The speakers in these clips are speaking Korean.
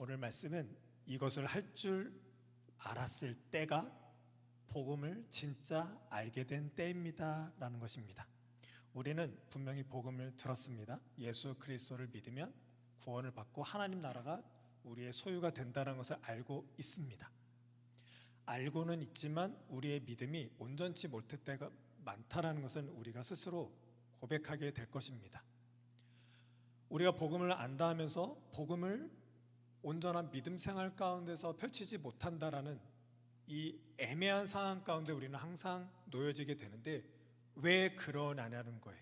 오늘 말씀은 이것을 할 줄 알았을 때가 복음을 진짜 알게 된 때입니다 라는 것입니다. 우리는 분명히 복음을 들었습니다. 예수 그리스도를 믿으면 구원을 받고 하나님 나라가 우리의 소유가 된다는 것을 알고 있습니다. 알고는 있지만 우리의 믿음이 온전치 못할 때가 많다는 것은 우리가 스스로 고백하게 될 것입니다. 우리가 복음을 안다 하면서 복음을 온전한 믿음 생활 가운데서 펼치지 못한다라는 이 애매한 상황 가운데 우리는 항상 놓여지게 되는데 왜 그러냐는 거예요.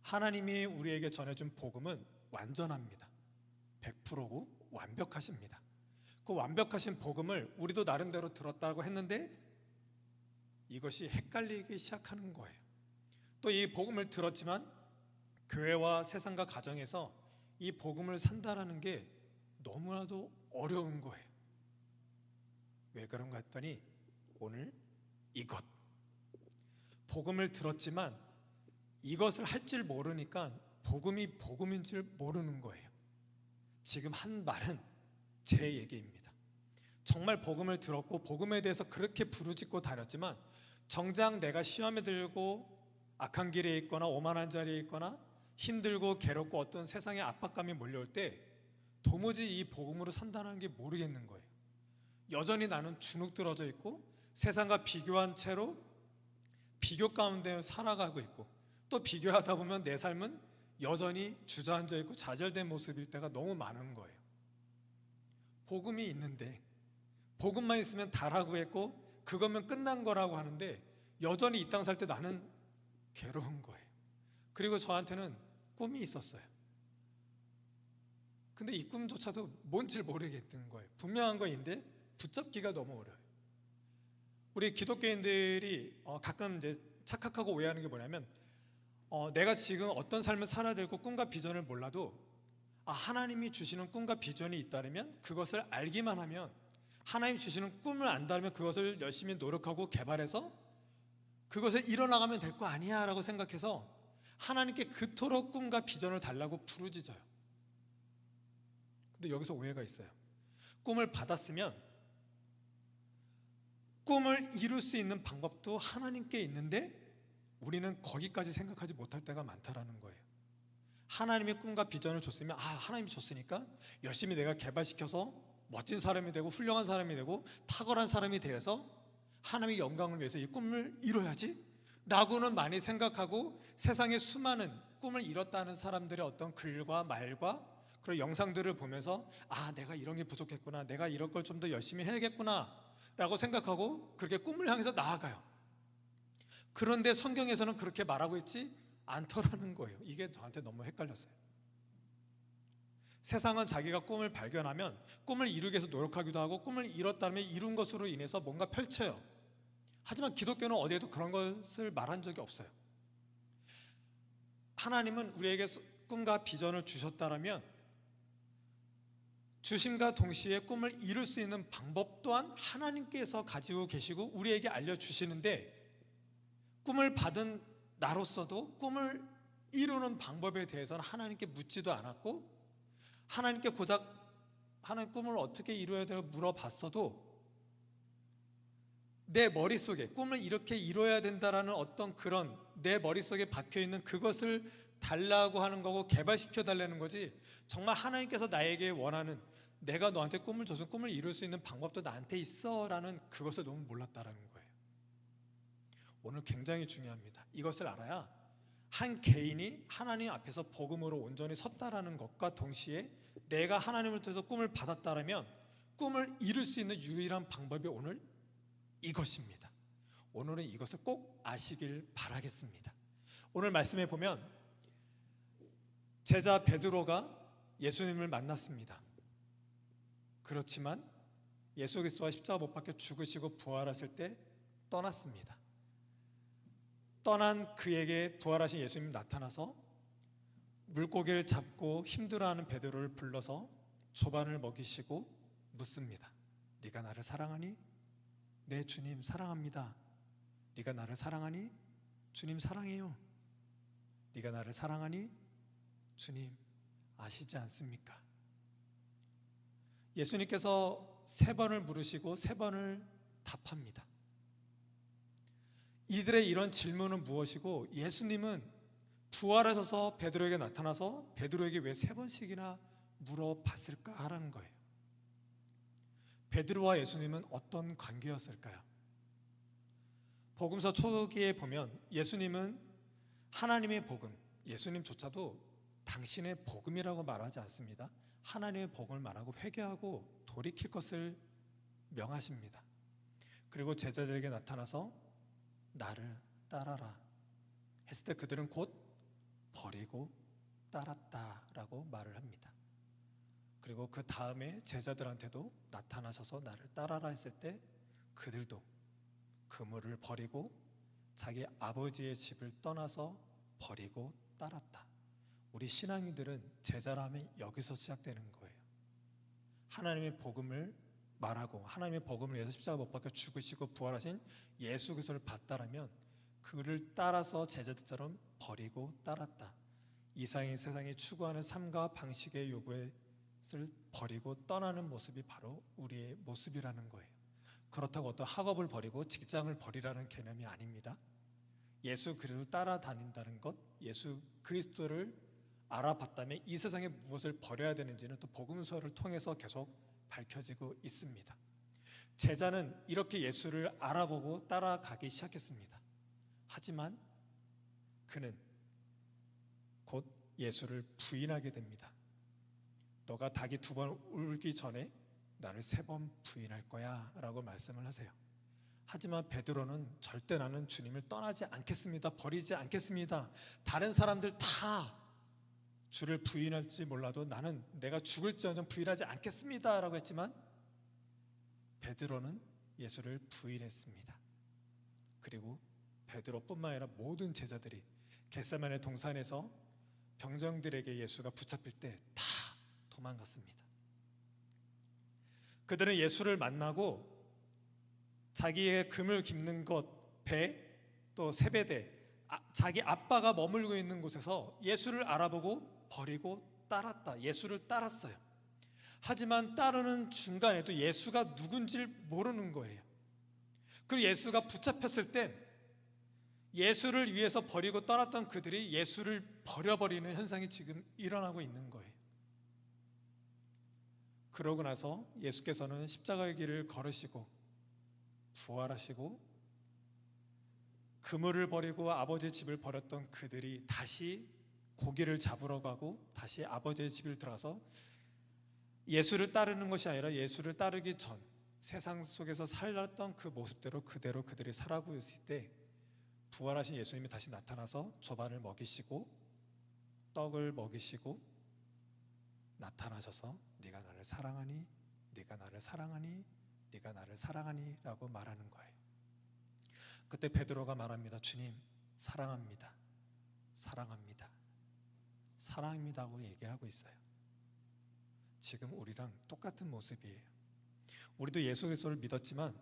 하나님이 우리에게 전해준 복음은 완전합니다. 100%고 완벽하십니다. 그 완벽하신 복음을 우리도 나름대로 들었다고 했는데 이것이 헷갈리기 시작하는 거예요. 또 이 복음을 들었지만 교회와 세상과 가정에서 이 복음을 산다라는 게 너무나도 어려운 거예요. 왜 그런가 했더니 오늘 이것 복음을 들었지만 이것을 할 줄 모르니까 복음이 복음인 줄 모르는 거예요. 지금 한 말은 제 얘기입니다. 정말 복음을 들었고 복음에 대해서 그렇게 부르짖고 다녔지만 정작 내가 시험에 들고 악한 길에 있거나 오만한 자리에 있거나 힘들고 괴롭고 어떤 세상의 압박감이 몰려올 때 도무지 이 복음으로 산다는 게 모르겠는 거예요. 여전히 나는 주눅들어져 있고 세상과 비교한 채로 비교 가운데 살아가고 있고 또 비교하다 보면 내 삶은 여전히 주저앉아 있고 좌절된 모습일 때가 너무 많은 거예요. 복음이 있는데 복음만 있으면 다라고 했고 그거면 끝난 거라고 하는데 여전히 이 땅 살 때 나는 괴로운 거예요. 그리고 저한테는 꿈이 있었어요. 근데 이 꿈조차도 뭔지 모르겠던 거예요. 분명한 거인데 붙잡기가 너무 어려워요. 우리 기독교인들이 가끔 이제 착각하고 오해하는 게 뭐냐면 내가 지금 어떤 삶을 살아야 되고 꿈과 비전을 몰라도 하나님이 주시는 꿈과 비전이 있다면 그것을 알기만 하면 하나님이 주시는 꿈을 안다면 그것을 열심히 노력하고 개발해서 그것을 이뤄나가면 될 거 아니야 라고 생각해서 하나님께 그토록 꿈과 비전을 달라고 부르짖어요. 근데 여기서 오해가 있어요. 꿈을 받았으면 꿈을 이룰 수 있는 방법도 하나님께 있는데 우리는 거기까지 생각하지 못할 때가 많다라는 거예요. 하나님의 꿈과 비전을 줬으면 하나님이 줬으니까 열심히 내가 개발시켜서 멋진 사람이 되고 훌륭한 사람이 되고 탁월한 사람이 되어서 하나님의 영광을 위해서 이 꿈을 이뤄야지 라고는 많이 생각하고 세상의 수많은 꿈을 이뤘다는 사람들의 어떤 글과 말과 그런 영상들을 보면서 내가 이런 게 부족했구나, 내가 이런 걸 좀 더 열심히 해야겠구나 라고 생각하고 그렇게 꿈을 향해서 나아가요. 그런데 성경에서는 그렇게 말하고 있지 않더라는 거예요. 이게 저한테 너무 헷갈렸어요. 세상은 자기가 꿈을 발견하면 꿈을 이루기 위해서 노력하기도 하고 꿈을 이뤘다면 이룬 것으로 인해서 뭔가 펼쳐요. 하지만 기독교는 어디에도 그런 것을 말한 적이 없어요. 하나님은 우리에게 꿈과 비전을 주셨다면 주심과 동시에 꿈을 이룰 수 있는 방법 또한 하나님께서 가지고 계시고 우리에게 알려주시는데 꿈을 받은 나로서도 꿈을 이루는 방법에 대해서는 하나님께 묻지도 않았고 하나님께 고작 하나님 꿈을 어떻게 이루어야 되고 물어봤어도 내 머릿속에 꿈을 이렇게 이뤄야 된다라는 어떤 그런 내 머릿속에 박혀있는 그것을 달라고 하는 거고 개발시켜 달라는 거지 정말 하나님께서 나에게 원하는 내가 너한테 꿈을 줘서 꿈을 이룰 수 있는 방법도 나한테 있어 라는 그것을 너무 몰랐다라는 거예요. 오늘 굉장히 중요합니다. 이것을 알아야 한 개인이 하나님 앞에서 복음으로 온전히 섰다라는 것과 동시에 내가 하나님을 통해서 꿈을 받았다라면 꿈을 이룰 수 있는 유일한 방법이 오늘 이것입니다. 오늘은 이것을 꼭 아시길 바라겠습니다. 오늘 말씀에 보면 제자 베드로가 예수님을 만났습니다. 그렇지만 예수 그리스도가 십자가 못 박혀 죽으시고 부활하실 때 떠났습니다. 떠난 그에게 부활하신 예수님이 나타나서 물고기를 잡고 힘들어하는 베드로를 불러서 조반을 먹이시고 묻습니다. 네가 나를 사랑하니? 네, 주님 사랑합니다. 네가 나를 사랑하니? 주님 사랑해요. 네가 나를 사랑하니? 주님 아시지 않습니까? 예수님께서 3번을 물으시고 3번을 답합니다. 이들의 이런 질문은 무엇이고 예수님은 부활하셔서 베드로에게 나타나서 베드로에게 왜 3번씩이나 물어봤을까 하라는 거예요. 베드로와 예수님은 어떤 관계였을까요? 복음서 초기에 보면 예수님은 하나님의 복음, 예수님조차도 당신의 복음이라고 말하지 않습니다. 하나님의 복음을 말하고 회개하고 돌이킬 것을 명하십니다. 그리고 제자들에게 나타나서 나를 따라라 했을 때 그들은 곧 버리고 따랐다라고 말을 합니다. 그리고 그 다음에 제자들한테도 나타나셔서 나를 따라라 했을 때 그들도 그물을 버리고 자기 아버지의 집을 떠나서 버리고 따랐다. 우리 신앙인들은 제자라면 여기서 시작되는 거예요. 하나님의 복음을 말하고 하나님의 복음을 위해서 십자가 못 박혀 죽으시고 부활하신 예수 그리스도를 받다라면 그를 따라서 제자들처럼 버리고 따랐다. 이상의 세상이 추구하는 삶과 방식의 요구를 버리고 떠나는 모습이 바로 우리의 모습이라는 거예요. 그렇다고 어떤 학업을 버리고 직장을 버리라는 개념이 아닙니다. 예수 그리스도를 따라다닌다는 것, 예수 그리스도를 알아봤다면 이 세상에 무엇을 버려야 되는지는 또 복음서를 통해서 계속 밝혀지고 있습니다. 제자는 이렇게 예수를 알아보고 따라가기 시작했습니다. 하지만 그는 곧 예수를 부인하게 됩니다. 너가 닭이 2번 울기 전에 나를 3번 부인할 거야 라고 말씀을 하세요. 하지만 베드로는 절대 나는 주님을 떠나지 않겠습니다. 버리지 않겠습니다. 다른 사람들 다 주를 부인할지 몰라도 나는 내가 죽을지언정 부인하지 않겠습니다 라고 했지만 베드로는 예수를 부인했습니다. 그리고 베드로뿐만 아니라 모든 제자들이 겟세마네 동산에서 병정들에게 예수가 붙잡힐 때 다 도망갔습니다. 그들은 예수를 만나고 자기의 금을 깁는 것, 배, 또 세베대, 자기 아빠가 머물고 있는 곳에서 예수를 알아보고 버리고 따랐다. 예수를 따랐어요. 하지만 따르는 중간에도 예수가 누군지를 모르는 거예요. 그리고 예수가 붙잡혔을 땐 예수를 위해서 버리고 떠났던 그들이 예수를 버려버리는 현상이 지금 일어나고 있는 거예요. 그러고 나서 예수께서는 십자가의 길을 걸으시고 부활하시고 그물을 버리고 아버지의 집을 버렸던 그들이 다시 고기를 잡으러 가고 다시 아버지의 집을 들어가서 예수를 따르는 것이 아니라 예수를 따르기 전 세상 속에서 살았던 그 모습대로 그대로 그들이 살아가고 있을 때 부활하신 예수님이 다시 나타나서 조반을 먹이시고 떡을 먹이시고 나타나셔서 네가 나를 사랑하니 네가 나를 사랑하니 네가 나를 사랑하니 라고 말하는 거예요. 그때 베드로가 말합니다. 주님 사랑합니다. 사랑합니다. 사랑합니다고 얘기하고 있어요. 지금 우리랑 똑같은 모습이에요. 우리도 예수 그리스도를 믿었지만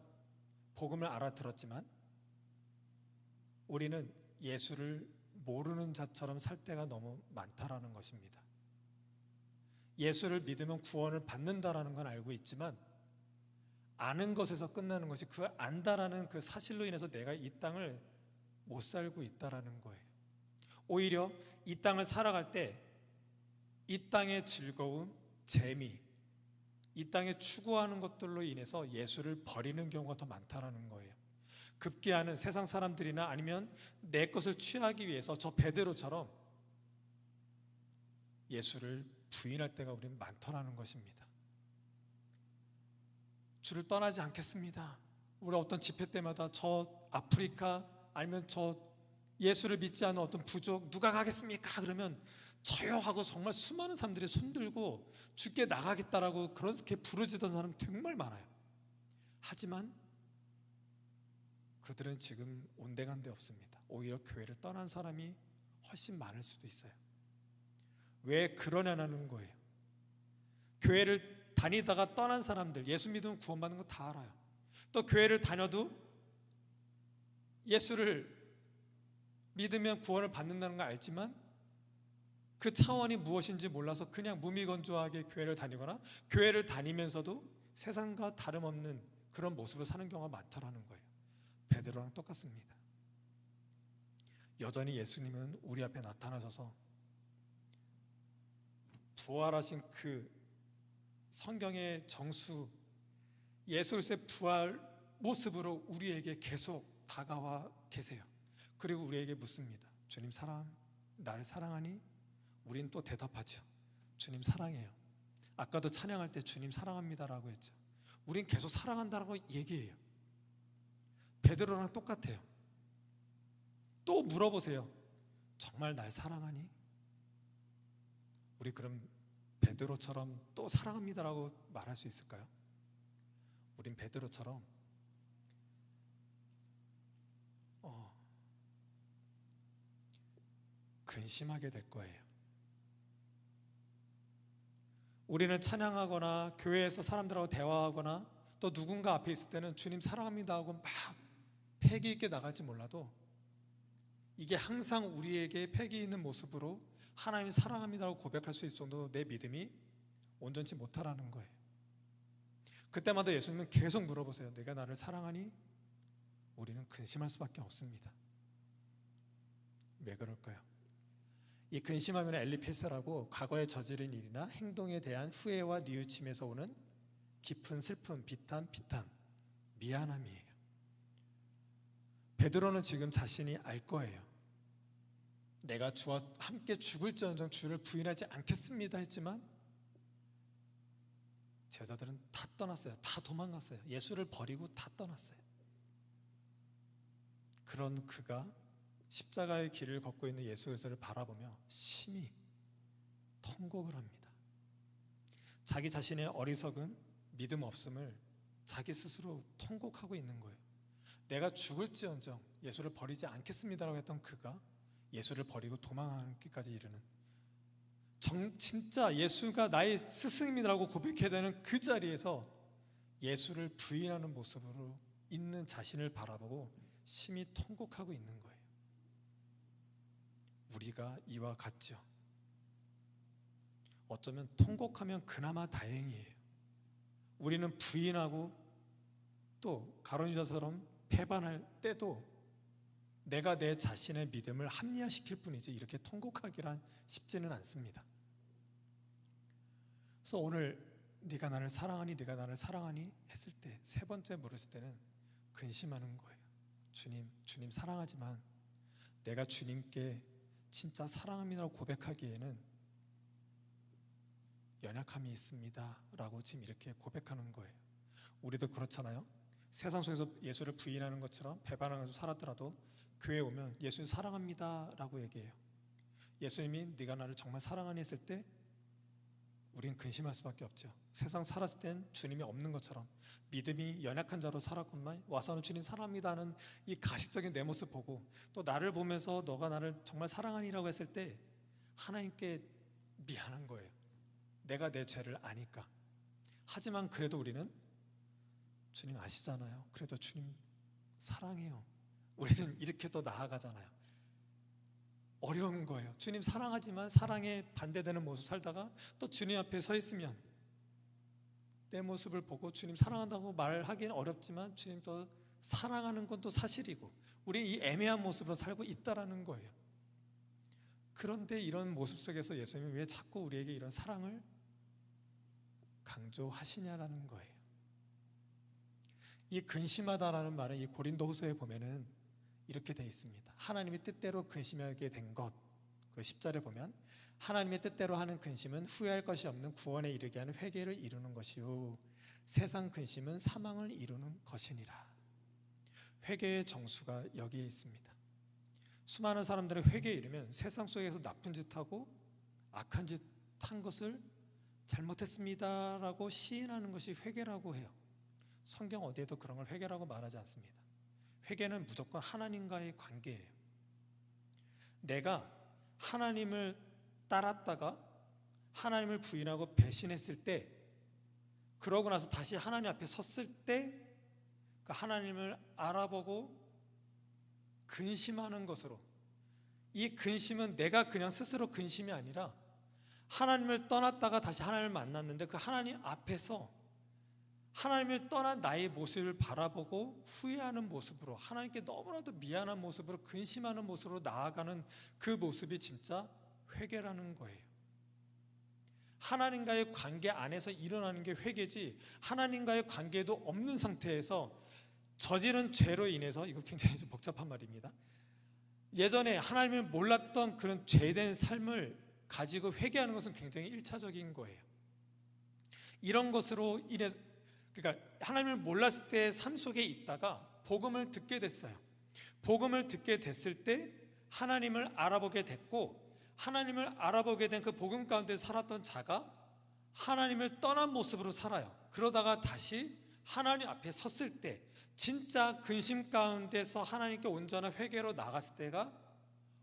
복음을 알아들었지만 우리는 예수를 모르는 자처럼 살 때가 너무 많다라는 것입니다. 예수를 믿으면 구원을 받는다라는 건 알고 있지만 아는 것에서 끝나는 것이 그 안다라는 그 사실로 인해서 내가 이 땅을 못 살고 있다라는 거예요. 오히려 이 땅을 살아갈 때 이 땅의 즐거움, 재미, 이 땅에 추구하는 것들로 인해서 예수를 버리는 경우가 더 많다라는 거예요. 급기야는 세상 사람들이나 아니면 내 것을 취하기 위해서 저 베드로처럼 예수를 부인할 때가 우리는 많더라는 것입니다. 주를 떠나지 않겠습니다. 우리 어떤 집회 때마다 저 아프리카 아니면 저 예수를 믿지 않는 어떤 부족 누가 가겠습니까? 그러면 저요 하고 정말 수많은 사람들이 손들고 주께 나가겠다라고 그렇게 부르짖던 사람 정말 많아요. 하지만 그들은 지금 온데간데 없습니다. 오히려 교회를 떠난 사람이 훨씬 많을 수도 있어요. 왜 그러냐는 거예요. 교회를 다니다가 떠난 사람들, 예수 믿으면 구원받는 거 다 알아요. 또 교회를 다녀도 예수를 믿으면 구원을 받는다는 걸 알지만 그 차원이 무엇인지 몰라서 그냥 무미건조하게 교회를 다니거나 교회를 다니면서도 세상과 다름없는 그런 모습으로 사는 경우가 많다라는 거예요. 베드로랑 똑같습니다. 여전히 예수님은 우리 앞에 나타나셔서 부활하신 그 성경의 정수 예수 그리스도의 부활 모습으로 우리에게 계속 다가와 계세요. 그리고 우리에게 묻습니다. 주님 나를 사랑하니? 우린 또 대답하죠. 주님 사랑해요. 아까도 찬양할 때 주님 사랑합니다라고 했죠. 우린 계속 사랑한다라고 얘기해요. 베드로랑 똑같아요. 또 물어보세요. 정말 날 사랑하니? 우리 그럼 베드로처럼 또 사랑합니다라고 말할 수 있을까요? 우린 베드로처럼 근심하게 될 거예요. 우리는 찬양하거나 교회에서 사람들하고 대화하거나 또 누군가 앞에 있을 때는 주님 사랑합니다 하고 막 패기 있게 나갈지 몰라도 이게 항상 우리에게 패기 있는 모습으로 하나님 사랑합니다라고 고백할 수 있을 정도로 내 믿음이 온전치 못하라는 거예요. 그때마다 예수님은 계속 물어보세요. 내가 나를 사랑하니? 우리는 근심할 수밖에 없습니다. 왜 그럴까요? 이 근심하면 엘리페스라고 과거에 저지른 일이나 행동에 대한 후회와 뉘우침에서 오는 깊은 슬픔, 비탄, 미안함이에요. 베드로는 지금 자신이 알 거예요. 내가 주와 함께 죽을지언정 주를 부인하지 않겠습니다 했지만 제자들은 다 떠났어요. 다 도망갔어요. 예수를 버리고 다 떠났어요. 그런 그가 십자가의 길을 걷고 있는 예수 그리스도를 바라보며 심히 통곡을 합니다. 자기 자신의 어리석음, 믿음 없음을 자기 스스로 통곡하고 있는 거예요. 내가 죽을지언정 예수를 버리지 않겠습니다라고 했던 그가 예수를 버리고 도망하기까지 이르는 진짜 예수가 나의 스승님이라고 고백해야 되는 그 자리에서 예수를 부인하는 모습으로 있는 자신을 바라보고 심히 통곡하고 있는 거예요. 우리가 이와 같죠. 어쩌면 통곡하면 그나마 다행이에요. 우리는 부인하고 또 가룟 유다처럼 배반할 때도 내가 내 자신의 믿음을 합리화시킬 뿐이지 이렇게 통곡하기란 쉽지는 않습니다. 그래서 오늘 네가 나를 사랑하니 네가 나를 사랑하니 했을 때 세 번째 물었을 때는 근심하는 거예요. 주님 사랑하지만 내가 주님께 진짜 사랑합니다라고 고백하기에는 연약함이 있습니다 라고 지금 이렇게 고백하는 거예요. 우리도 그렇잖아요. 세상 속에서 예수를 부인하는 것처럼 배반하면서 살았더라도 교회에 오면 예수 사랑합니다 라고 얘기해요. 예수님이 네가 나를 정말 사랑하니 했을 때 우린 근심할 수밖에 없죠. 세상 살았을 땐 주님이 없는 것처럼 믿음이 연약한 자로 살았건만 와서는 주님 사랑합니다 하는 이 가식적인 내 모습 보고 또 나를 보면서 너가 나를 정말 사랑하니라고 했을 때 하나님께 미안한 거예요. 내가 내 죄를 아니까. 하지만 그래도 우리는 주님 아시잖아요. 그래도 주님 사랑해요. 우리는 이렇게 또 나아가잖아요. 어려운 거예요. 주님 사랑하지만 사랑에 반대되는 모습 살다가 또 주님 앞에 서 있으면 내 모습을 보고 주님 사랑한다고 말하기는 어렵지만 주님 또 사랑하는 건 또 사실이고 우리는 이 애매한 모습으로 살고 있다라는 거예요. 그런데 이런 모습 속에서 예수님이 왜 자꾸 우리에게 이런 사랑을 강조하시냐라는 거예요. 이 근심하다라는 말은 이 고린도후서에 보면은 이렇게 돼 있습니다. 하나님의 뜻대로 근심하게 된 것. 그 10절에 보면 하나님의 뜻대로 하는 근심은 후회할 것이 없는 구원에 이르게 하는 회개를 이루는 것이요 세상 근심은 사망을 이루는 것이니라. 회개의 정수가 여기에 있습니다. 수많은 사람들은 회개에 이르면 세상 속에서 나쁜 짓하고 악한 짓 한 것을 잘못했습니다라고 시인하는 것이 회개라고 해요. 성경 어디에도 그런 걸 회개라고 말하지 않습니다. 회개는 무조건 하나님과의 관계예요. 내가 하나님을 따랐다가 하나님을 부인하고 배신했을 때 그러고 나서 다시 하나님 앞에 섰을 때 그 하나님을 알아보고 근심하는 것으로 이 근심은 내가 그냥 스스로 근심이 아니라 하나님을 떠났다가 다시 하나님을 만났는데 그 하나님 앞에서 하나님을 떠난 나의 모습을 바라보고 후회하는 모습으로, 하나님께 너무나도 미안한 모습으로, 근심하는 모습으로 나아가는 그 모습이 진짜 회개라는 거예요. 하나님과의 관계 안에서 일어나는 게 회개지, 하나님과의 관계도 없는 상태에서 저지른 죄로 인해서, 이거 굉장히 좀 복잡한 말입니다. 예전에 하나님을 몰랐던 그런 죄된 삶을 가지고 회개하는 것은 굉장히 일차적인 거예요. 이런 것으로 인해, 그러니까 하나님을 몰랐을 때 삶 속에 있다가 복음을 듣게 됐어요. 복음을 듣게 됐을 때 하나님을 알아보게 됐고, 하나님을 알아보게 된 그 복음 가운데 살았던 자가 하나님을 떠난 모습으로 살아요. 그러다가 다시 하나님 앞에 섰을 때 진짜 근심 가운데서 하나님께 온전한 회개로 나갔을 때가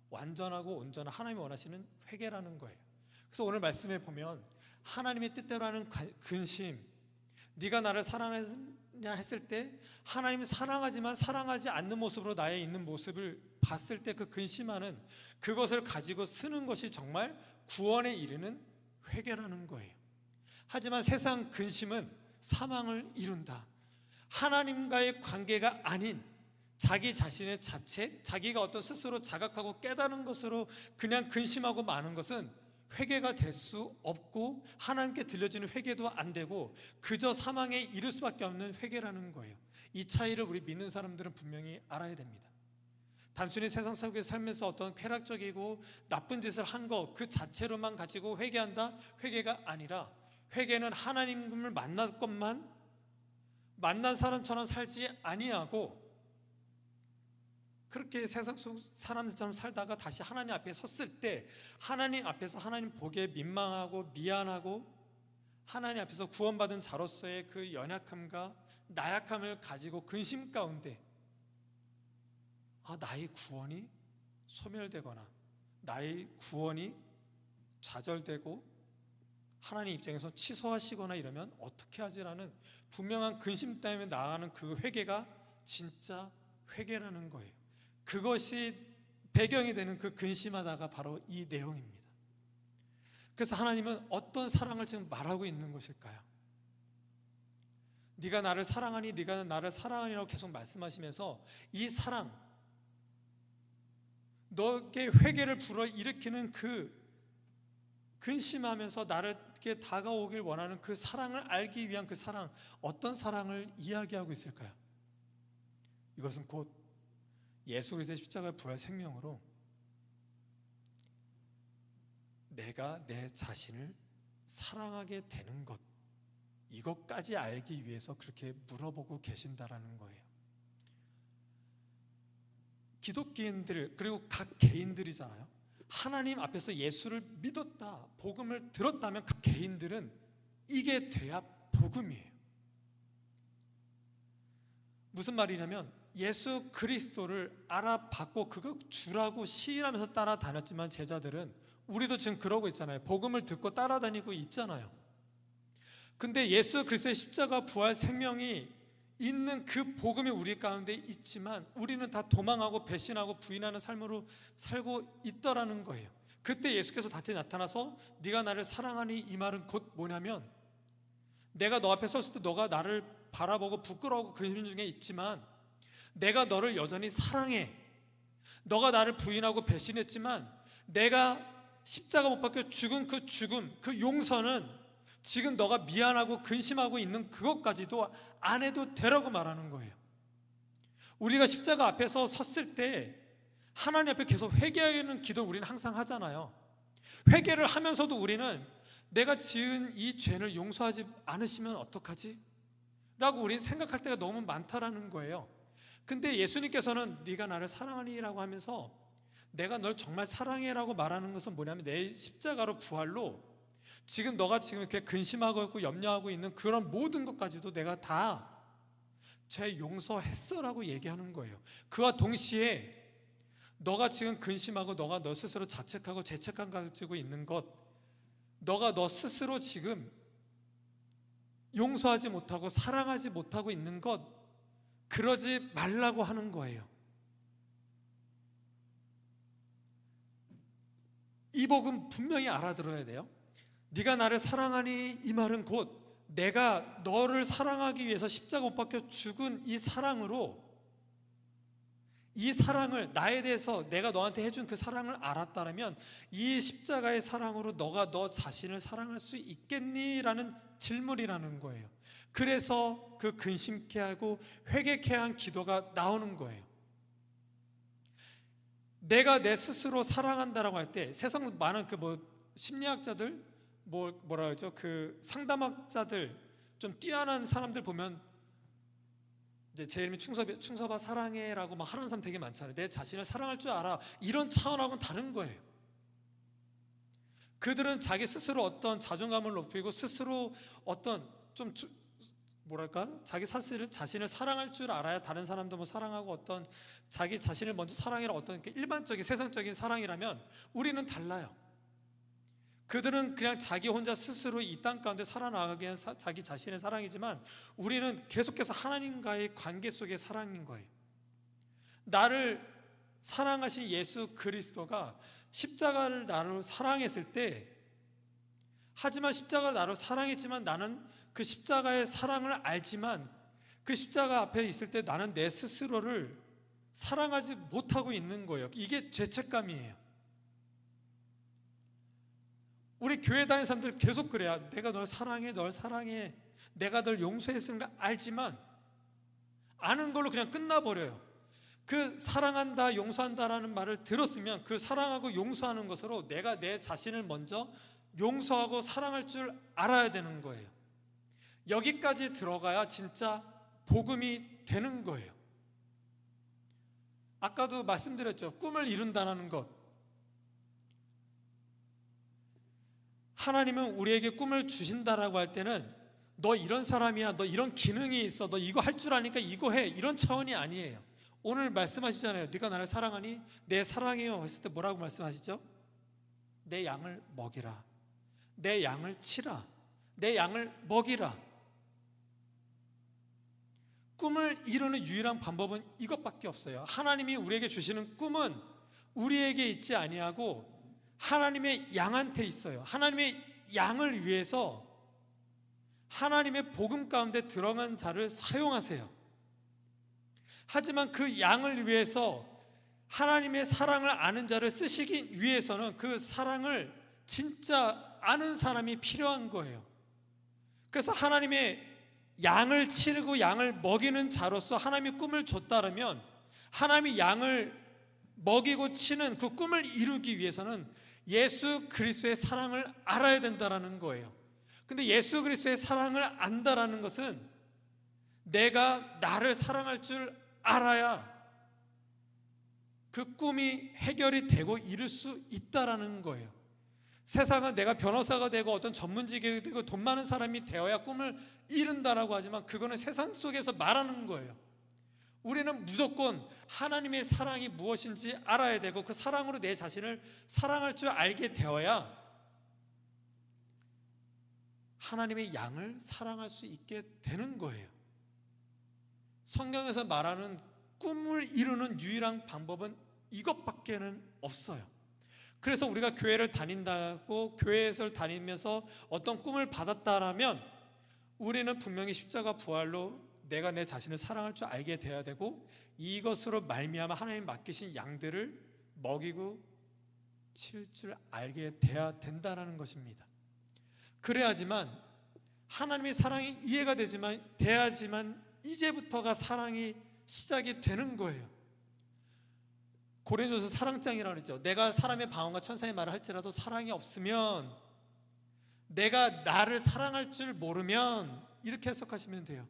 완전하고 온전한 하나님이 원하시는 회개라는 거예요. 그래서 오늘 말씀에 보면 하나님의 뜻대로 하는 근심, 네가 나를 사랑하냐 했을 때 하나님이 사랑하지만 사랑하지 않는 모습으로 나의 있는 모습을 봤을 때 그 근심하는 그것을 가지고 쓰는 것이 정말 구원에 이르는 회개라는 거예요. 하지만 세상 근심은 사망을 이룬다. 하나님과의 관계가 아닌 자기 자신의 자책, 자기가 어떤 스스로 자각하고 깨달은 것으로 그냥 근심하고 마는 것은 회개가 될 수 없고 하나님께 들려지는 회개도 안 되고 그저 사망에 이를 수밖에 없는 회개라는 거예요. 이 차이를 우리 믿는 사람들은 분명히 알아야 됩니다. 단순히 세상 속에 살면서 어떤 쾌락적이고 나쁜 짓을 한 것 그 자체로만 가지고 회개한다? 회개가 아니라 회개는 하나님을 만날 것만 만난 사람처럼 살지 아니하고 그렇게 세상 속 사람들처럼 살다가 다시 하나님 앞에 섰을 때 하나님 앞에서 하나님 보기에 민망하고 미안하고 하나님 앞에서 구원받은 자로서의 그 연약함과 나약함을 가지고 근심 가운데 나의 구원이 소멸되거나 나의 구원이 좌절되고 하나님 입장에서 취소하시거나 이러면 어떻게 하지라는 분명한 근심 때문에 나아가는 그 회개가 진짜 회개라는 거예요. 그것이 배경이 되는 그 근심하다가 바로 이 내용입니다. 그래서 하나님은 어떤 사랑을 지금 말하고 있는 것일까요? 네가 나를 사랑하니 네가 나를 사랑하니라고 계속 말씀하시면서 이 사랑, 너에게 회개를 불어일으키는 그 근심하면서 나를게 다가오길 원하는 그 사랑을 알기 위한 그 사랑, 어떤 사랑을 이야기하고 있을까요? 이것은 곧 예수 그리스도의 십자가의 부활 생명으로 내가 내 자신을 사랑하게 되는 것, 이것까지 알기 위해서 그렇게 물어보고 계신다라는 거예요. 기독교인들 그리고 각 개인들이잖아요. 하나님 앞에서 예수를 믿었다, 복음을 들었다면 각 개인들은 이게 돼야 복음이에요. 무슨 말이냐면 예수 그리스도를 알아봤고 그거 주라고 시인하면서 따라다녔지만 제자들은 우리도 지금 그러고 있잖아요. 복음을 듣고 따라다니고 있잖아요. 근데 예수 그리스도의 십자가 부활 생명이 있는 그 복음이 우리 가운데 있지만 우리는 다 도망하고 배신하고 부인하는 삶으로 살고 있더라는 거예요. 그때 예수께서 다시 나타나서 네가 나를 사랑하니 이 말은 곧 뭐냐면 내가 너 앞에 섰을 때 너가 나를 바라보고 부끄러워하고 근심 중에 있지만 내가 너를 여전히 사랑해. 너가 나를 부인하고 배신했지만 내가 십자가 못 박혀 죽은 그 죽음, 그 용서는 지금 너가 미안하고 근심하고 있는 그것까지도 안 해도 되라고 말하는 거예요. 우리가 십자가 앞에서 섰을 때 하나님 앞에 계속 회개하는 기도 우리는 항상 하잖아요. 회개를 하면서도 우리는 내가 지은 이 죄를 용서하지 않으시면 어떡하지? 라고 우리는 생각할 때가 너무 많다라는 거예요. 근데 예수님께서는 네가 나를 사랑하니라고 하면서 내가 널 정말 사랑해라고 말하는 것은 뭐냐면 내 십자가로 부활로 지금 너가 지금 이렇게 근심하고 있고 염려하고 있는 그런 모든 것까지도 내가 다 죄 용서했어라고 얘기하는 거예요. 그와 동시에 너가 지금 근심하고 너가 너 스스로 자책하고 죄책감 가지고 있는 것, 너가 너 스스로 지금 용서하지 못하고 사랑하지 못하고 있는 것, 그러지 말라고 하는 거예요. 이 복음 분명히 알아들어야 돼요. 네가 나를 사랑하니, 이 말은 곧 내가 너를 사랑하기 위해서 십자가 못 박혀 죽은 이 사랑으로, 이 사랑을, 나에 대해서 내가 너한테 해준 그 사랑을 알았다면 이 십자가의 사랑으로 너가 너 자신을 사랑할 수 있겠니? 라는 질문이라는 거예요. 그래서 그 근심케 하고 회개케 한 기도가 나오는 거예요. 내가 내 스스로 사랑한다라고 할 때 세상 많은 심리학자들, 뭐라 그러죠? 그 상담학자들, 좀 뛰어난 사람들 보면 이제 제 이름이 충서봐 사랑해라고 막 하는 사람 되게 많잖아요. 내 자신을 사랑할 줄 알아. 이런 차원하고는 다른 거예요. 그들은 자기 스스로 어떤 자존감을 높이고 스스로 어떤 좀 자기 자신을 사랑할 줄 알아야 다른 사람도 뭐 사랑하고, 어떤 자기 자신을 먼저 사랑해라, 어떤 일반적인 세상적인 사랑이라면 우리는 달라요. 그들은 그냥 자기 혼자 스스로 이 땅 가운데 살아나가기 위한 자기 자신의 사랑이지만 우리는 계속해서 하나님과의 관계 속의 사랑인 거예요. 나를 사랑하신 예수 그리스도가 십자가를 나를 사랑했을 때, 하지만 십자가를 나를 사랑했지만 나는 그 십자가의 사랑을 알지만 그 십자가 앞에 있을 때 나는 내 스스로를 사랑하지 못하고 있는 거예요. 이게 죄책감이에요. 우리 교회 다니는 사람들 계속 그래요. 내가 널 사랑해, 널 사랑해, 내가 널 용서했으는 걸 알지만 아는 걸로 그냥 끝나버려요. 그 사랑한다, 용서한다라는 말을 들었으면 그 사랑하고 용서하는 것으로 내가 내 자신을 먼저 용서하고 사랑할 줄 알아야 되는 거예요. 여기까지 들어가야 진짜 복음이 되는 거예요. 아까도 말씀드렸죠. 꿈을 이룬다는 것. 하나님은 우리에게 꿈을 주신다라고 할 때는 너 이런 사람이야, 너 이런 기능이 있어, 너 이거 할 줄 아니까 이거 해, 이런 차원이 아니에요. 오늘 말씀하시잖아요. 네가 나를 사랑하니? 네, 사랑해요 했을 때 뭐라고 말씀하시죠? 내 양을 먹이라, 내 양을 치라, 내 양을 먹이라. 꿈을 이루는 유일한 방법은 이것밖에 없어요. 하나님이 우리에게 주시는 꿈은 우리에게 있지 아니하고 하나님의 양한테 있어요. 하나님의 양을 위해서 하나님의 복음 가운데 들어간 자를 사용하세요. 하지만 그 양을 위해서 하나님의 사랑을 아는 자를 쓰시기 위해서는 그 사랑을 진짜 아는 사람이 필요한 거예요. 그래서 하나님의 양을 치르고 양을 먹이는 자로서 하나님이 꿈을 줬다면 하나님이 양을 먹이고 치는 그 꿈을 이루기 위해서는 예수 그리스도의 사랑을 알아야 된다는 거예요. 근데 예수 그리스도의 사랑을 안다라는 것은 내가 나를 사랑할 줄 알아야 그 꿈이 해결이 되고 이룰 수 있다라는 거예요. 세상은 내가 변호사가 되고 어떤 전문직이 되고 돈 많은 사람이 되어야 꿈을 이룬다라고 하지만 그거는 세상 속에서 말하는 거예요. 우리는 무조건 하나님의 사랑이 무엇인지 알아야 되고 그 사랑으로 내 자신을 사랑할 줄 알게 되어야 하나님의 양을 사랑할 수 있게 되는 거예요. 성경에서 말하는 꿈을 이루는 유일한 방법은 이것밖에는 없어요. 그래서 우리가 교회를 다닌다고 교회에서 다니면서 어떤 꿈을 받았다라면 우리는 분명히 십자가 부활로 내가 내 자신을 사랑할 줄 알게 돼야 되고 이것으로 말미암아 하나님 맡기신 양들을 먹이고 칠 줄 알게 돼야 된다는 것입니다. 그래야지만 하나님의 사랑이 이해가 돼야지만 이제부터가 사랑이 시작이 되는 거예요. 고린도서 사랑장이라고 그랬죠. 내가 사람의 방언과 천사의 말을 할지라도 사랑이 없으면, 내가 나를 사랑할 줄 모르면, 이렇게 해석하시면 돼요.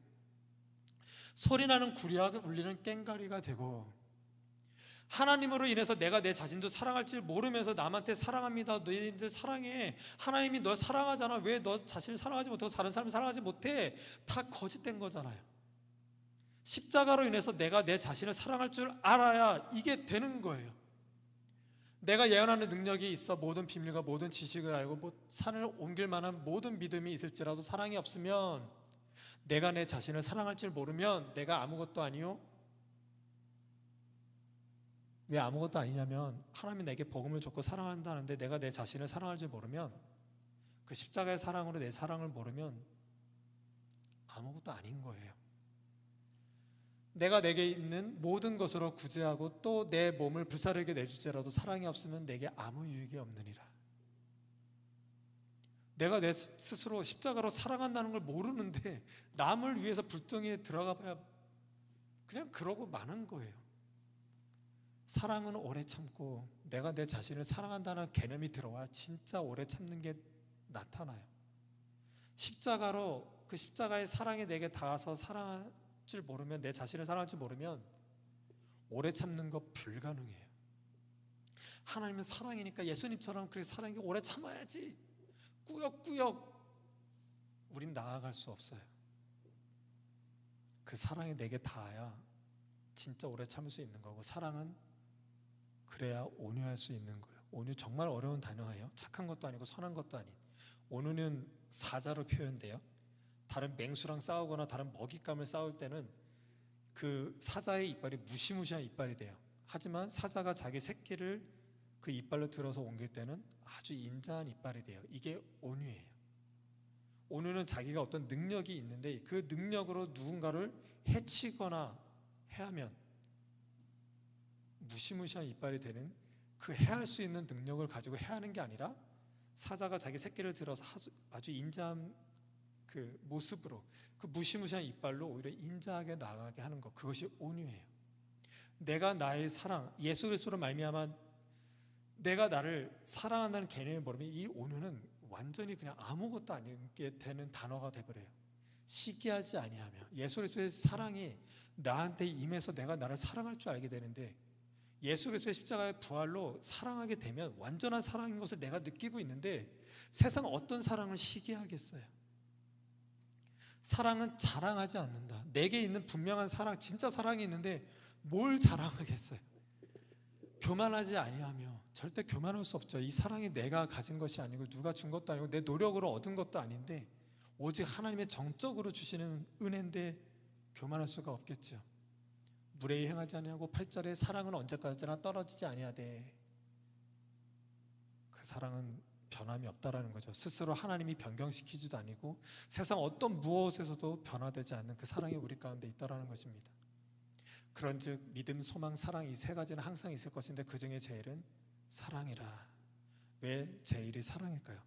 소리나는 구리와 울리는 꽹과리가 되고, 하나님으로 인해서 내가 내 자신도 사랑할 줄 모르면서 남한테 사랑합니다, 너희들 사랑해, 하나님이 너 사랑하잖아, 왜 너 자신을 사랑하지 못하고 다른 사람을 사랑하지 못해? 다 거짓된 거잖아요. 십자가로 인해서 내가 내 자신을 사랑할 줄 알아야 이게 되는 거예요. 내가 예언하는 능력이 있어 모든 비밀과 모든 지식을 알고 산을 옮길 만한 모든 믿음이 있을지라도 사랑이 없으면, 내가 내 자신을 사랑할 줄 모르면 내가 아무것도 아니요 왜 아무것도 아니냐면, 하나님이 내게 복음을 줬고 사랑한다는데 내가 내 자신을 사랑할 줄 모르면, 그 십자가의 사랑으로 내 사랑을 모르면 아무것도 아닌 거예요. 내가 내게 있는 모든 것으로 구제하고 또 내 몸을 불사르게 내주제라도 사랑이 없으면 내게 아무 유익이 없느니라. 내가 내 스스로 십자가로 사랑한다는 걸 모르는데 남을 위해서 불덩이에 들어가 봐야 그냥 그러고 마는 거예요. 사랑은 오래 참고, 내가 내 자신을 사랑한다는 개념이 들어와 진짜 오래 참는 게 나타나요. 십자가로, 그 십자가의 사랑이 내게 닿아서 사랑할 줄 모르면, 내 자신을 사랑할 줄 모르면 오래 참는 거 불가능해요. 하나님은 사랑이니까 예수님처럼 그렇게 사랑이 오래 참아야지, 꾸역꾸역 우린 나아갈 수 없어요. 그 사랑이 내게 닿아야 진짜 오래 참을 수 있는 거고, 사랑은 그래야 온유할 수 있는 거예요. 온유 정말 어려운 단어예요. 착한 것도 아니고 선한 것도 아닌. 온유는 사자로 표현돼요. 다른 맹수랑 싸우거나 다른 먹잇감을 싸울 때는 그 사자의 이빨이 무시무시한 이빨이 돼요. 하지만 사자가 자기 새끼를 그 이빨로 들어서 옮길 때는 아주 인자한 이빨이 돼요. 이게 온유예요. 온유는 자기가 어떤 능력이 있는데 그 능력으로 누군가를 해치거나 해하면 무시무시한 이빨이 되는, 그 해할 수 있는 능력을 가지고 해하는 게 아니라 사자가 자기 새끼를 들어서 아주 인자한 그 모습으로, 그 무시무시한 이빨로 오히려 인자하게 나가게 하는 것, 그것이 온유예요. 내가 나의 사랑, 예수 그리스도로 말미암아 내가 나를 사랑한다는 개념을 모르면 이 온유는 완전히 그냥 아무것도 아니게 되는 단어가 돼버려요. 시기하지 아니하며, 예수 그리스도의 사랑이 나한테 임해서 내가 나를 사랑할 줄 알게 되는데, 예수 그리스도의 십자가의 부활로 사랑하게 되면 완전한 사랑인 것을 내가 느끼고 있는데, 세상 어떤 사랑을 시기하겠어요? 사랑은 자랑하지 않는다. 내게 있는 분명한 사랑, 진짜 사랑이 있는데 뭘 자랑하겠어요? 교만하지 아니하며, 절대 교만할 수 없죠. 이 사랑이 내가 가진 것이 아니고 누가 준 것도 아니고 내 노력으로 얻은 것도 아닌데 오직 하나님의 정적으로 주시는 은혜인데 교만할 수가 없겠죠. 무례히 행하지 아니하고 8절에 사랑은 언제까지나 떨어지지 아니하되, 그 사랑은 변함이 없다라는 거죠. 스스로 하나님이 변경시키지도 아니고 세상 어떤 무엇에서도 변화되지 않는 그 사랑이 우리 가운데 있다라는 것입니다. 그런즉 믿음, 소망, 사랑, 이 세 가지는 항상 있을 것인데 그 중에 제일은 사랑이라. 왜 제일이 사랑일까요?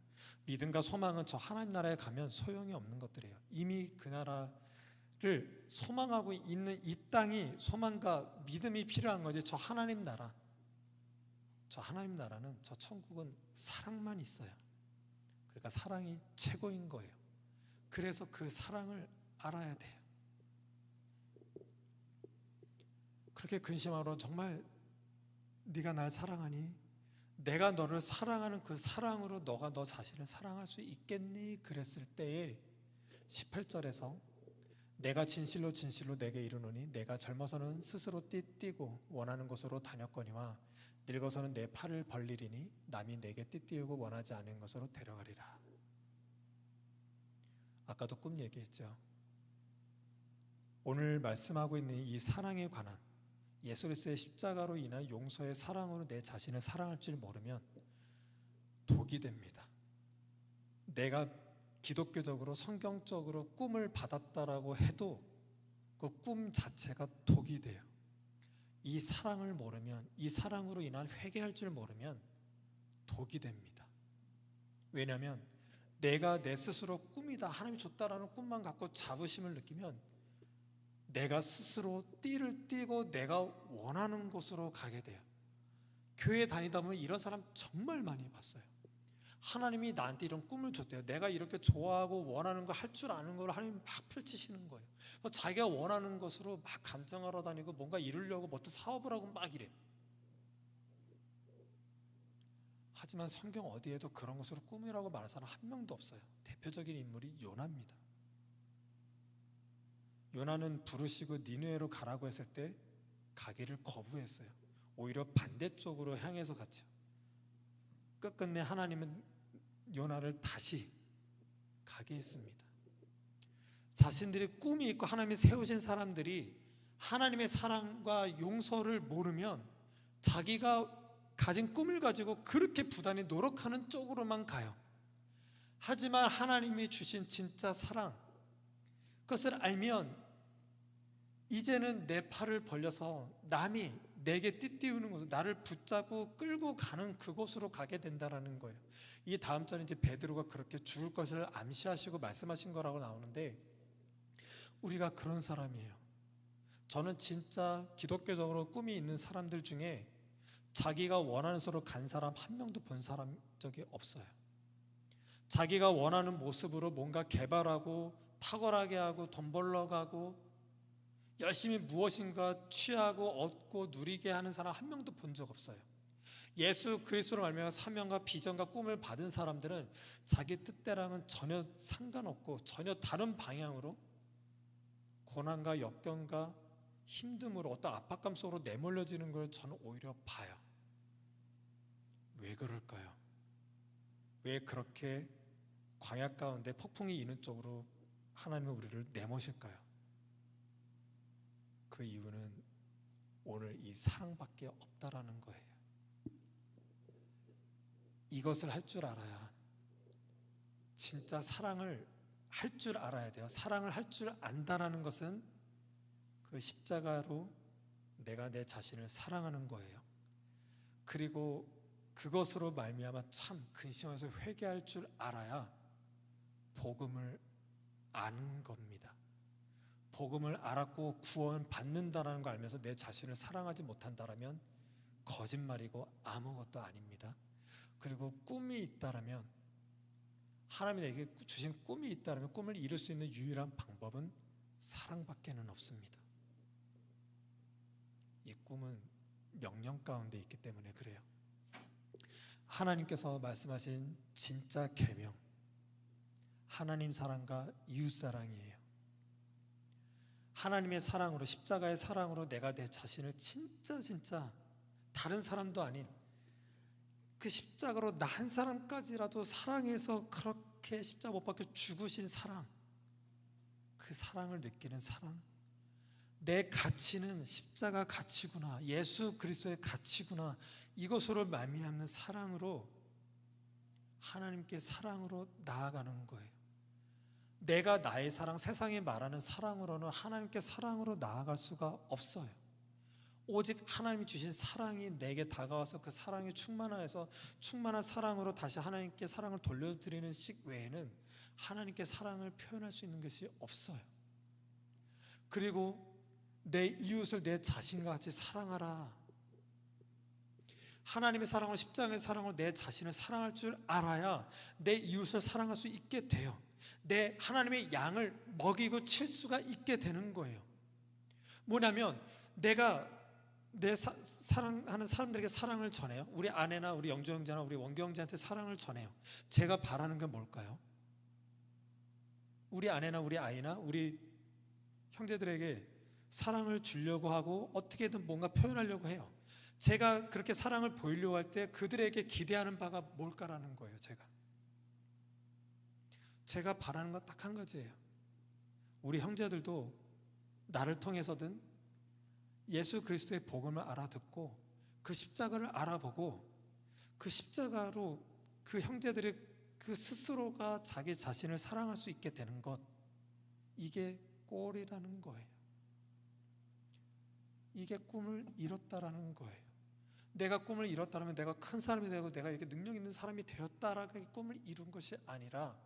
믿음과 소망은 저 하나님 나라에 가면 소용이 없는 것들이에요. 이미 그 나라를 소망하고 있는 이 땅이 소망과 믿음이 필요한 거지, 저 하나님 나라, 저 하나님 나라는, 저 천국은 사랑만 있어요. 그러니까 사랑이 최고인 거예요. 그래서 그 사랑을 알아야 돼요. 그렇게 근심하러, 정말 네가 날 사랑하니? 내가 너를 사랑하는 그 사랑으로 너가 너 자신을 사랑할 수 있겠니? 그랬을 때에 18절에서 내가 진실로 진실로 내게 이르노니 내가 젊어서는 스스로 띠띠고 원하는 곳으로 다녔거니와 늙어서는 내 팔을 벌리리니 남이 내게 띠띠우고 원하지 않은 것으로 데려가리라. 아까도 꿈 얘기했죠. 오늘 말씀하고 있는 이 사랑에 관한, 예수 그리스도의 십자가로 인한 용서의 사랑으로 내 자신을 사랑할 줄 모르면 독이 됩니다. 내가 기독교적으로 성경적으로 꿈을 받았다라고 해도 그 꿈 자체가 독이 돼요. 이 사랑을 모르면, 이 사랑으로 인한 회개할 줄 모르면 독이 됩니다. 왜냐하면 내가 내 스스로 꿈이다, 하나님이 줬다라는 꿈만 갖고 자부심을 느끼면 내가 스스로 띠를 띠고 내가 원하는 곳으로 가게 돼요. 교회 다니다 보면 이런 사람 정말 많이 봤어요. 하나님이 나한테 이런 꿈을 줬대요. 내가 이렇게 좋아하고 원하는 거 할 줄 아는 걸 하나님이 막 펼치시는 거예요. 자기가 원하는 것으로 막 간증하러 다니고 뭔가 이루려고 뭐 또 사업을 하고 막 이래요. 하지만 성경 어디에도 그런 것으로 꿈이라고 말하는 사람 한 명도 없어요. 대표적인 인물이 요나입니다. 요나는 부르시고 니느웨로 가라고 했을 때 가기를 거부했어요. 오히려 반대쪽으로 향해서 갔죠. 끝끝내 하나님은 요나를 다시 가게 했습니다. 자신들이 꿈이 있고 하나님이 세우신 사람들이 하나님의 사랑과 용서를 모르면 자기가 가진 꿈을 가지고 그렇게 부단히 노력하는 쪽으로만 가요. 하지만 하나님이 주신 진짜 사랑, 그것을 알면 이제는 내 팔을 벌려서 남이 내게 띠띠우는 곳, 나를 붙잡고 끌고 가는 그곳으로 가게 된다라는 거예요. 이 다음 절은 이제 베드로가 그렇게 죽을 것을 암시하시고 말씀하신 거라고 나오는데, 우리가 그런 사람이에요. 저는 진짜 기독교적으로 꿈이 있는 사람들 중에 자기가 원하는 소로 간 사람 한 명도 본 사람 적이 없어요. 자기가 원하는 모습으로 뭔가 개발하고 탁월하게 하고 돈 벌러 가고 열심히 무엇인가 취하고 얻고 누리게 하는 사람 한 명도 본 적 없어요. 예수 그리스도로 말미암아 사명과 비전과 꿈을 받은 사람들은 자기 뜻대로는 전혀 상관없고 전혀 다른 방향으로 고난과 역경과 힘듦으로 어떤 압박감 속으로 내몰려지는 걸 저는 오히려 봐요. 왜 그럴까요? 왜 그렇게 광야 가운데 폭풍이 이는 쪽으로 하나님은 우리를 내모실까요? 그 이유는 오늘 이 사랑밖에 없다라는 거예요. 이것을 할 줄 알아야, 진짜 사랑을 할 줄 알아야 돼요. 사랑을 할 줄 안다라는 것은 그 십자가로 내가 내 자신을 사랑하는 거예요. 그리고 그것으로 말미암아 참 근심해서 회개할 줄 알아야 복음을 아는 겁니다. 복음을 알았고 구원 받는다라는 걸 알면서 내 자신을 사랑하지 못한다라면 거짓말이고 아무것도 아닙니다. 그리고 꿈이 있다라면, 하나님이 내게 주신 꿈이 있다라면 꿈을 이룰 수 있는 유일한 방법은 사랑밖에는 없습니다. 이 꿈은 명령 가운데 있기 때문에 그래요. 하나님께서 말씀하신 진짜 계명, 하나님 사랑과 이웃 사랑이에요. 하나님의 사랑으로, 십자가의 사랑으로 내가 내 자신을 진짜 다른 사람도 아닌 그 십자가로 나 한 사람까지라도 사랑해서 그렇게 십자가 못 박혀 죽으신 사랑, 그 사랑을 느끼는 사랑, 내 가치는 십자가 가치구나, 예수 그리스도의 가치구나, 이것으로 말미암는 사랑으로 하나님께 사랑으로 나아가는 거예요. 내가 나의 사랑, 세상에 말하는 사랑으로는 하나님께 사랑으로 나아갈 수가 없어요. 오직 하나님이 주신 사랑이 내게 다가와서 그 사랑에 충만하여서 충만한 사랑으로 다시 하나님께 사랑을 돌려드리는 식 외에는 하나님께 사랑을 표현할 수 있는 것이 없어요. 그리고 내 이웃을 내 자신과 같이 사랑하라. 하나님의 사랑으로, 십자가의 사랑으로 내 자신을 사랑할 줄 알아야 내 이웃을 사랑할 수 있게 돼요. 내 하나님의 양을 먹이고 칠 수가 있게 되는 거예요. 뭐냐면 내가 내 사랑하는 사람들에게 사랑을 전해요. 우리 아내나 우리 영주 형제나 우리 원교 형제한테 사랑을 전해요. 제가 바라는 게 뭘까요? 우리 아내나 우리 아이나 우리 형제들에게 사랑을 주려고 하고 어떻게든 뭔가 표현하려고 해요. 제가 그렇게 사랑을 보이려고 할 때 그들에게 기대하는 바가 뭘까라는 거예요. 제가 바라는 건 딱 한 가지예요. 우리 형제들도 나를 통해서든 예수 그리스도의 복음을 알아듣고 그 십자가를 알아보고 그 십자가로 그 형제들이 그 스스로가 자기 자신을 사랑할 수 있게 되는 것, 이게 꼴이라는 거예요. 이게 꿈을 이뤘다라는 거예요. 내가 꿈을 이뤘다면 내가 큰 사람이 되고 내가 이렇게 능력 있는 사람이 되었다라는 꿈을 이룬 것이 아니라,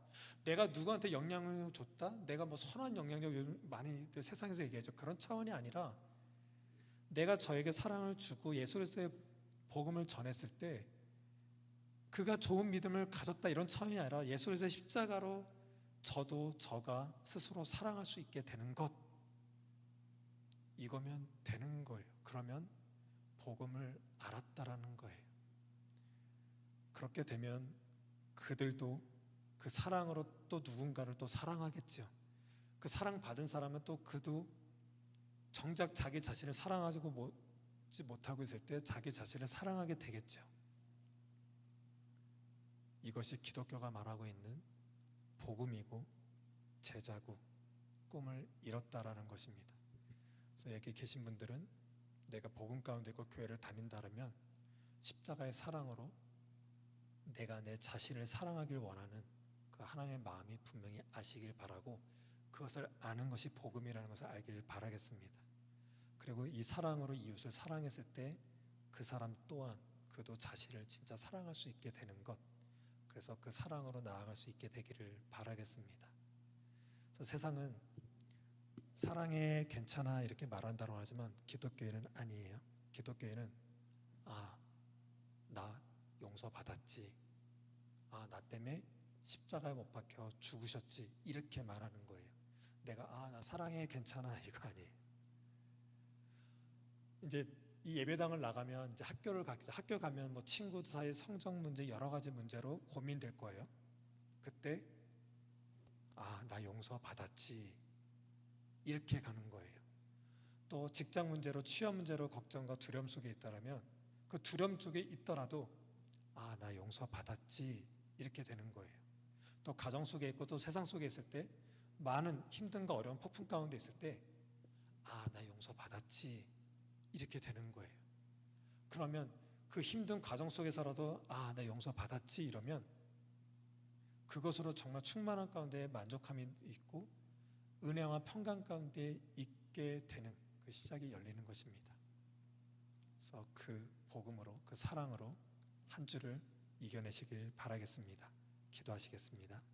내가 누구한테 영향을 줬다, 내가 뭐 선한 영향력, 요즘 많이들 세상에서 얘기하죠. 그런 차원이 아니라 내가 저에게 사랑을 주고 예수 그리스도의 복음을 전했을 때 그가 좋은 믿음을 가졌다, 이런 차원이 아니라 예수 그리스도의 십자가로 저가 스스로 사랑할 수 있게 되는 것, 이거면 되는 거예요. 그러면 복음을 알았다라는 거예요. 그렇게 되면 그들도 그 사랑으로 또 누군가를 또 사랑하겠죠. 그 사랑받은 사람은 또 그도 정작 자기 자신을 사랑하지 못하고 있을 때 자기 자신을 사랑하게 되겠죠. 이것이 기독교가 말하고 있는 복음이고 제자고 꿈을 이뤘다라는 것입니다. 그래서 여기 계신 분들은 내가 복음 가운데 있고 교회를 다닌다면 십자가의 사랑으로 내가 내 자신을 사랑하길 원하는 그 하나님의 마음이 분명히 아시길 바라고, 그것을 아는 것이 복음이라는 것을 알길 바라겠습니다. 그리고 이 사랑으로 이웃을 사랑했을 때 그 사람 또한 그도 자신을 진짜 사랑할 수 있게 되는 것, 그래서 그 사랑으로 나아갈 수 있게 되기를 바라겠습니다. 그래서 세상은 사랑해 괜찮아 이렇게 말한다고 하지만 기독교회는 아니에요. 기독교회는 나 용서받았지, 나 때문에 십자가에 못 박혀 죽으셨지, 이렇게 말하는 거예요. 내가 나 사랑해 괜찮아 이거 아니에요. 이제 이 예배당을 나가면 이제 학교를 가죠. 학교 가면 뭐 친구 사이 성적 문제 여러 가지 문제로 고민될 거예요. 그때 나 용서받았지 이렇게 가는 거예요. 또 직장 문제로 취업 문제로 걱정과 두려움 속에 있다라면 그 두려움 속에 있더라도 나 용서받았지 이렇게 되는 거예요. 또 가정 속에 있고 또 세상 속에 있을 때 많은 힘든과 어려운 폭풍 가운데 있을 때 나 용서받았지 이렇게 되는 거예요. 그러면 그 힘든 과정 속에서라도 나 용서받았지 이러면 그것으로 정말 충만한 가운데 만족함이 있고 은혜와 평강 가운데 있게 되는 그 시작이 열리는 것입니다. 그래서 그 복음으로, 그 사랑으로 한 주를 이겨내시길 바라겠습니다. 기도하시겠습니다.